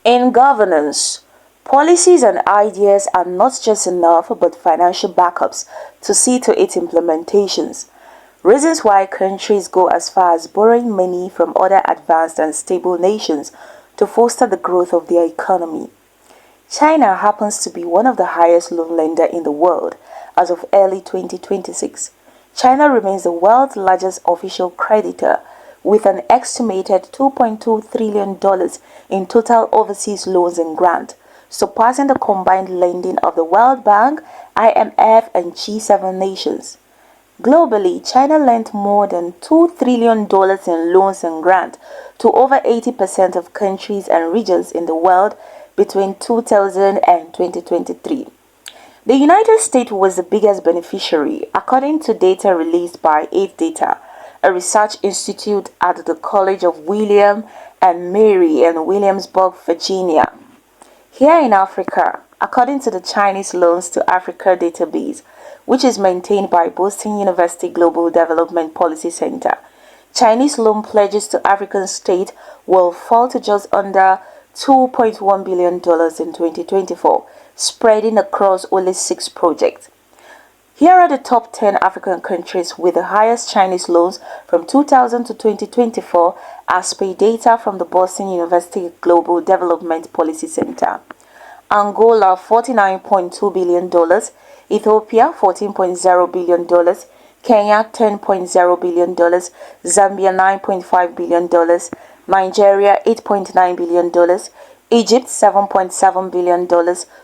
In governance, policies and ideas are not just enough but financial backups to see to its implementations. Reasons why countries go as far as borrowing money from other advanced and stable nations to foster the growth of their economy. China happens to be one of the highest loan lender in the world as of early 2026. China remains the world's largest official creditor with an estimated $2.2 trillion in total overseas loans and grants, surpassing the combined lending of the World Bank, IMF, and G7 nations. Globally, China lent more than $2 trillion in loans and grants to over 80% of countries and regions in the world between 2000 and 2023. The United States was the biggest beneficiary, according to data released by 8Data, a research institute at the College of William and Mary in Williamsburg, Virginia. Here in Africa, according to the Chinese Loans to Africa database, which is maintained by Boston University Global Development Policy Center, Chinese loan pledges to African states will fall to just under $2.1 billion in 2024, spreading across only 6 projects. Here are the top 10 African countries with the highest Chinese loans from 2000 to 2024 as per data from the Boston University Global Development Policy Center. Angola $49.2 billion, Ethiopia $14.0 billion, Kenya $10.0 billion, Zambia $9.5 billion, Nigeria $8.9 billion, Egypt $7.7 billion,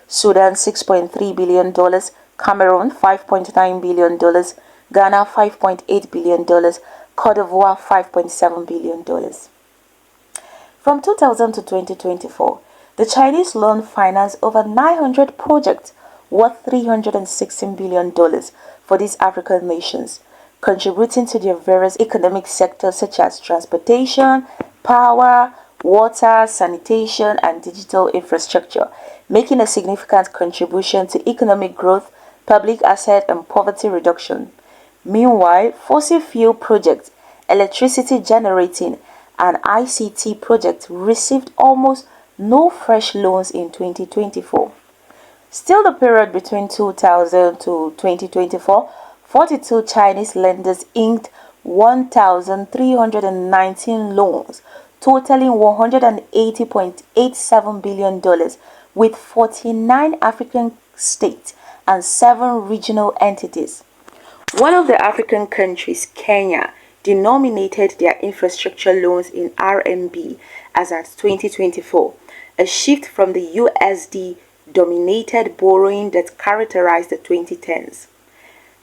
Sudan $6.3 billion, Cameroon $5.9 billion, Ghana $5.8 billion, Cote d'Ivoire $5.7 billion. From 2000 to 2024, the Chinese loan financed over 900 projects worth $316 billion for these African nations, contributing to their various economic sectors such as transportation, power, water, sanitation, and digital infrastructure, making a significant contribution to economic growth, public asset, and poverty reduction. Meanwhile, fossil fuel projects, electricity generating, and ICT projects received almost no fresh loans in 2024. Still, the period between 2000 to 2024, 42 Chinese lenders inked 1,319 loans, totaling $180.87 billion, with 49 African states and 7 regional entities. One of the African countries, Kenya, denominated their infrastructure loans in RMB as at 2024, a shift from the USD-dominated borrowing that characterized the 2010s.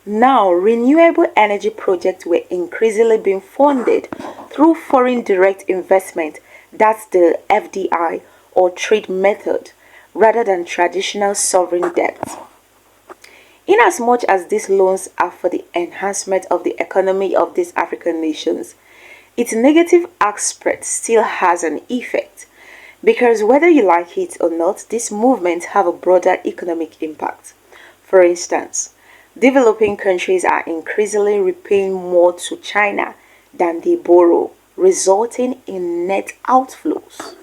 Now, renewable energy projects were increasingly being funded through foreign direct investment, that's the FDI, or trade method, rather than traditional sovereign debt. Inasmuch as these loans are for the enhancement of the economy of these African nations, its negative aspect still has an effect, because whether you like it or not, these movements have a broader economic impact. For instance, developing countries are increasingly repaying more to China than they borrow, resulting in net outflows.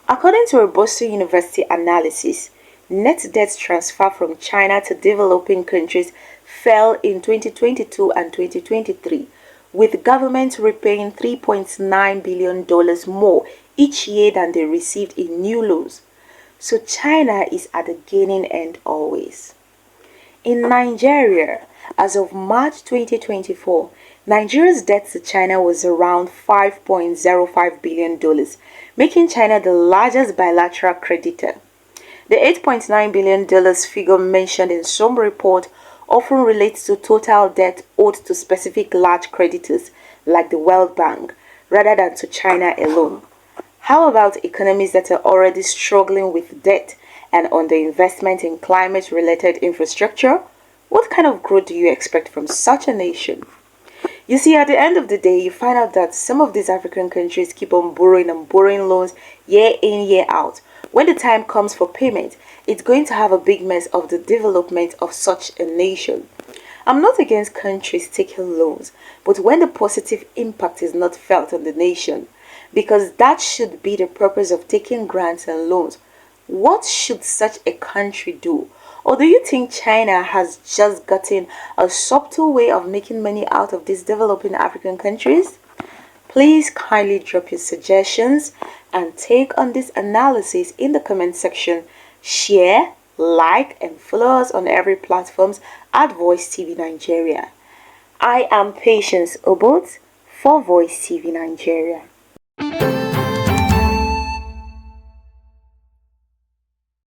According to a Boston University analysis, net debt transfer from China to developing countries fell in 2022 and 2023, with governments repaying $3.9 billion more each year than they received in new loans. So China is at the gaining end always. In Nigeria, as of March 2024, Nigeria's debt to China was around $5.05 billion, making China the largest bilateral creditor. The $8.9 billion figure mentioned in some report often relates to total debt owed to specific large creditors like the World Bank, rather than to China alone. How about economies that are already struggling with debt and underinvestment in climate-related infrastructure? What kind of growth do you expect from such a nation? You see, at the end of the day, you find out that some of these African countries keep on borrowing and borrowing loans year in, year out. When the time comes for payment, it's going to have a big mess of the development of such a nation. I'm not against countries taking loans, but when the positive impact is not felt on the nation, because that should be the purpose of taking grants and loans. What should such a country do? Or do you think China has just gotten a subtle way of making money out of these developing African countries? Please kindly drop your suggestions and take on this analysis in the comment section. Share, like, and follow us on every platform at Voicetv Nigeria. I am Patience Obot for Voicetv Nigeria.